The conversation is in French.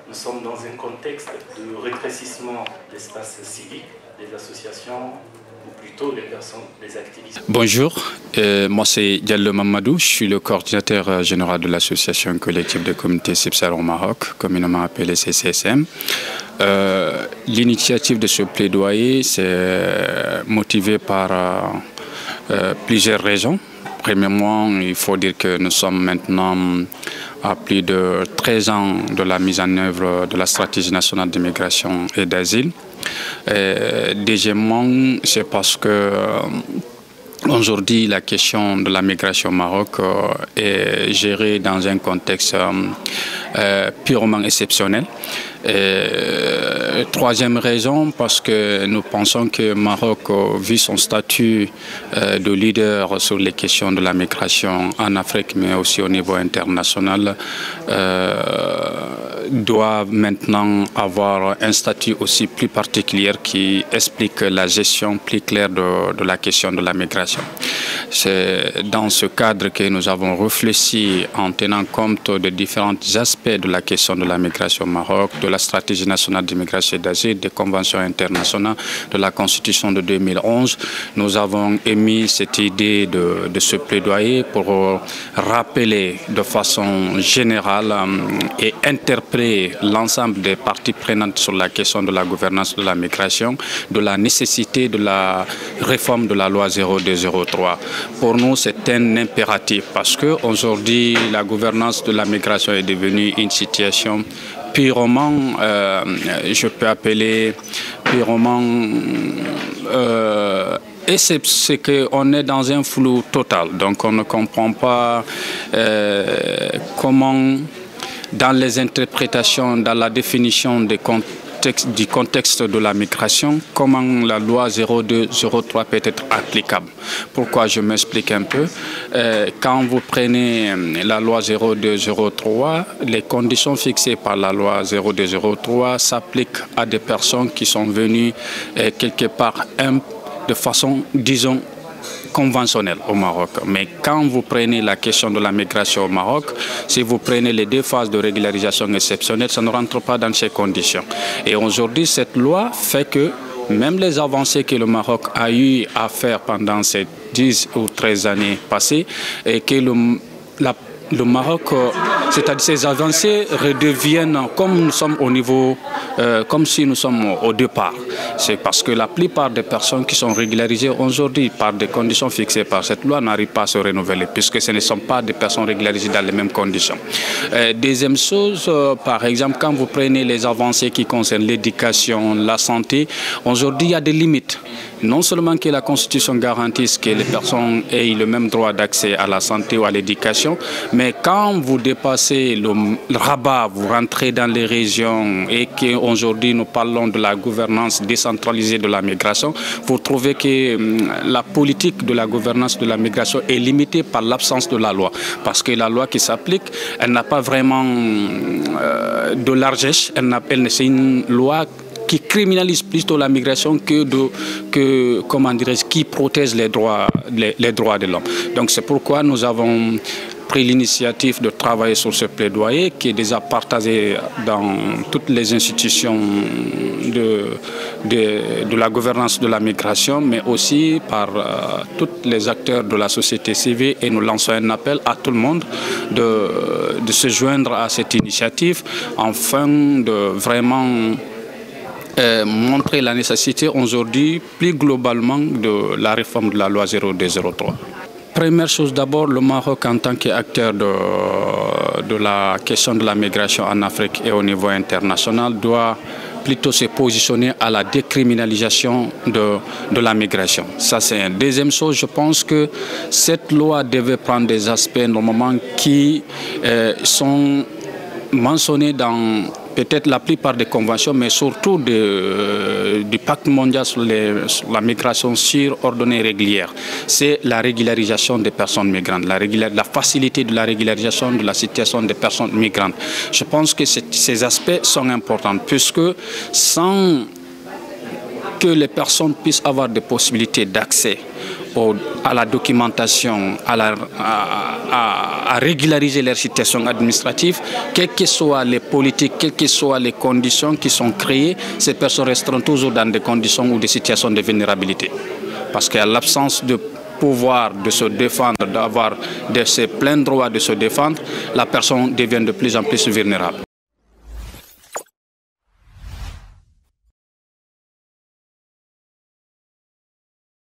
nous sommes dans un contexte de rétrécissement de l'espace civique, des associations, ou plutôt les personnes, les activistes. Bonjour, moi c'est Diallo Mamadou, je suis le coordinateur général de l'association collective de communautés Sibsar au Maroc, communément appelée CCSM. L'initiative de ce plaidoyer c'est motivé par plusieurs raisons. Premièrement, il faut dire que nous sommes maintenant à plus de 13 ans de la mise en œuvre de la stratégie nationale d'immigration et d'asile. Deuxièmement, c'est parce que aujourd'hui, la question de la migration au Maroc est gérée dans un contexte purement exceptionnel. Troisième raison, parce que nous pensons que le Maroc, vu son statut de leader sur les questions de la migration en Afrique, mais aussi au niveau international, doit maintenant avoir un statut aussi plus particulier qui explique la gestion plus claire de la question de la migration. C'est dans ce cadre que nous avons réfléchi en tenant compte de différents aspects de la question de la migration au Maroc, de la stratégie nationale d'immigration et d'asile, des conventions internationales, de la Constitution de 2011. Nous avons émis cette idée de ce plaidoyer pour rappeler de façon générale et interpeller l'ensemble des parties prenantes sur la question de la gouvernance de la migration, de la nécessité de la réforme de la loi 0203. Pour nous, c'est un impératif parce qu'aujourd'hui, la gouvernance de la migration est devenue une situation purement, je peux appeler purement, et c'est qu'on est dans un flou total. Donc on ne comprend pas comment, dans les interprétations, dans la définition du contexte de la migration, comment la loi 0203 peut être applicable. Pourquoi? Je m'explique un peu. Quand vous prenez la loi 0203, les conditions fixées par la loi 0203 s'appliquent à des personnes qui sont venues quelque part de façon, disons, conventionnel au Maroc. Mais quand vous prenez la question de la migration au Maroc, si vous prenez les deux phases de régularisation exceptionnelle, ça ne rentre pas dans ces conditions. Et aujourd'hui, cette loi fait que même les avancées que le Maroc a eu à faire pendant ces 10 ou 13 années passées, et que le Maroc, c'est-à-dire ces avancées redeviennent comme nous sommes au niveau, comme si nous sommes au départ. C'est parce que la plupart des personnes qui sont régularisées aujourd'hui par des conditions fixées par cette loi n'arrivent pas à se renouveler, puisque ce ne sont pas des personnes régularisées dans les mêmes conditions. Deuxième chose, par exemple, quand vous prenez les avancées qui concernent l'éducation, la santé, aujourd'hui il y a des limites. Non seulement que la Constitution garantisse que les personnes aient le même droit d'accès à la santé ou à l'éducation, mais quand vous dépassez le rabat, vous rentrez dans les régions et qu'aujourd'hui nous parlons de la gouvernance décentralisée de la migration, vous trouvez que la politique de la gouvernance de la migration est limitée par l'absence de la loi. Parce que la loi qui s'applique, elle n'a pas vraiment de largesse, c'est une loi qui criminalise plutôt la migration comment dirais-je, qui protège les droits de l'homme. Donc c'est pourquoi nous avons pris l'initiative de travailler sur ce plaidoyer qui est déjà partagé dans toutes les institutions de la gouvernance de la migration, mais aussi par tous les acteurs de la société civile, et nous lançons un appel à tout le monde de se joindre à cette initiative afin de vraiment montrer la nécessité aujourd'hui plus globalement de la réforme de la loi 0203. Première chose d'abord, le Maroc en tant qu'acteur de la question de la migration en Afrique et au niveau international doit plutôt se positionner à la décriminalisation de la migration. Ça c'est une deuxième chose. Je pense que cette loi devait prendre des aspects normalement qui sont mentionnés dans peut-être la plupart des conventions, mais surtout du pacte mondial sur la migration sûre, ordonnée et régulière. C'est la régularisation des personnes migrantes, la facilité de la régularisation de la situation des personnes migrantes. Je pense que ces aspects sont importants, puisque sans que les personnes puissent avoir des possibilités d'accès à la documentation, à régulariser leur situation administrative, quelles que soient les politiques, quelles que soient les conditions qui sont créées, ces personnes resteront toujours dans des conditions ou des situations de vulnérabilité. Parce qu'à l'absence de pouvoir de se défendre, d'avoir de ses pleins droits de se défendre, la personne devient de plus en plus vulnérable.